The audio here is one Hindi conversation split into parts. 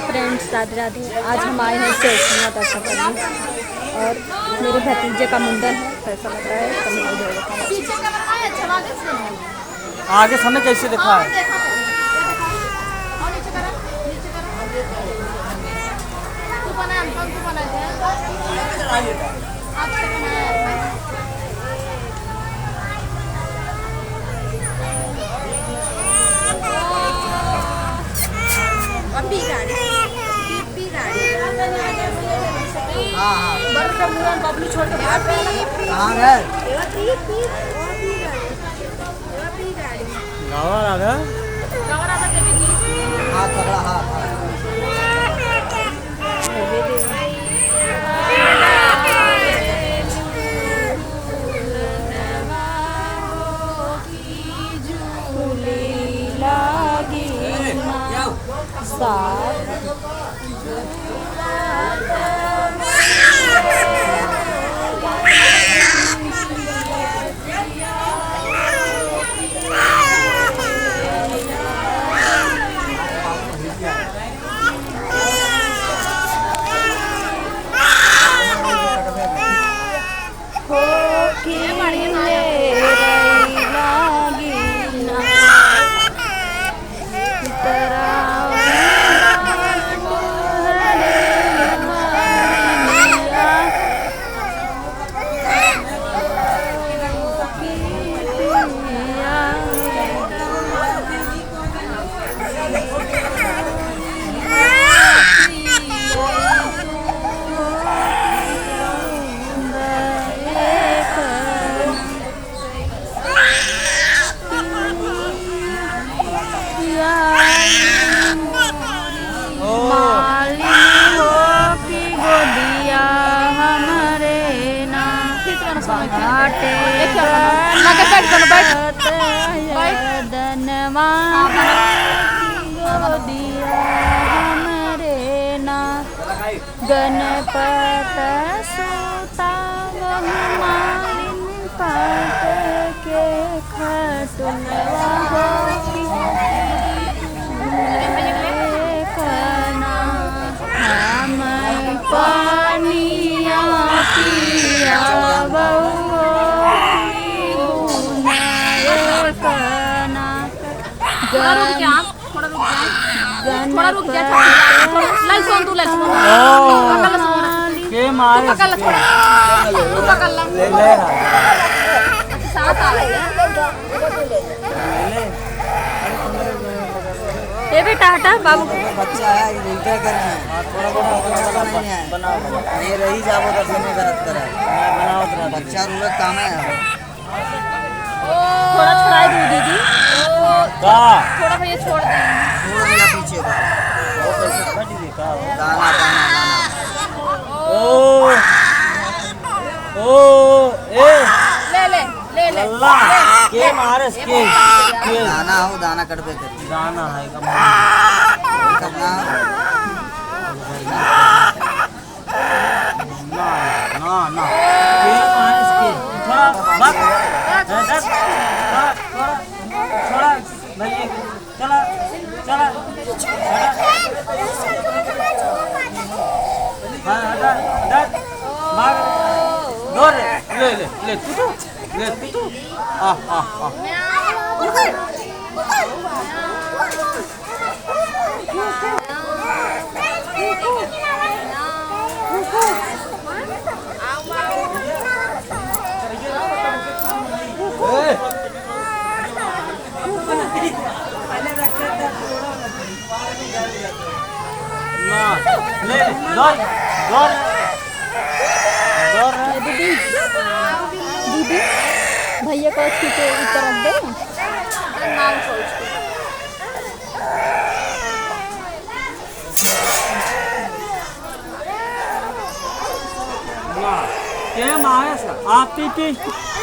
फ्रेंड्स राधे राधे। आज हम आए हैं चौकियाँ दर्शन करने और मेरे भतीजे का मुंडन है, कैसा लग रहा है आगे सामने कैसे दिखा है? बबलू छोड़ के गणपत सुता बहुमालिन पाट के खटुलवा हम पानिया पिया थोड़ा रुक जा लाइट फोन तू लाइट फोन के मारे पकड़ ला ले ले साथ आ रही है ये बेटा हटा बाबू बच्चा है ये इंटर कर रहे हैं थोड़ा बहुत नहीं है ये रही जाबो दर्शन में गलत करे बनाओ बच्चा लोग काम है थोड़ा छुड़ाई दो दीदी थोड़ा भैया छोड़ दे पीछे का दाना ओ ए ले ले ले ले के मारे के दाना हो दाना कटबे कर दाना है करना ना ना के मारे के थोड़ा बक थोड़ा भैया चला चला हाँ हटा हटा मार दौड़ ले ले ले तू आ ले दौड़ दीदी दीदी भैया को अच्छी से ऊपर रख दे नाम सोच के मारे आप पी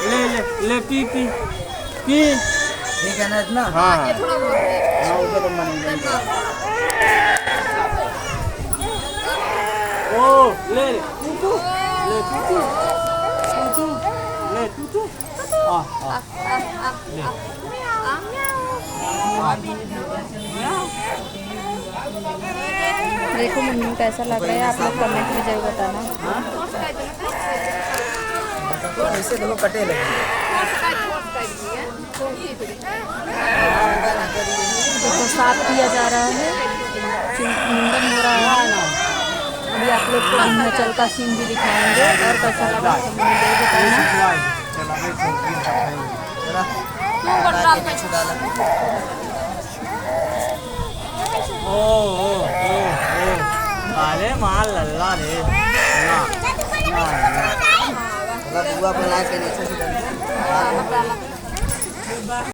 ले ले ले पी ठीक है ना इतना हाँ उधर तो मनी ओ ले तू आ ले देखो मुन्नू कैसा लग रहा है, आप लोग कमेंट में जरूर बताना। ऐसे देखो कटे लगे देखो साफ किया जा रहा है, मुंडन हो रहा है। अभी आप लोग को हिमाचल का सीन भी दिखाएंगे और कैसा लगा कमेंट में बताना। ओ अरे माल लल्ला रे ना बुआ को ला के नीचे से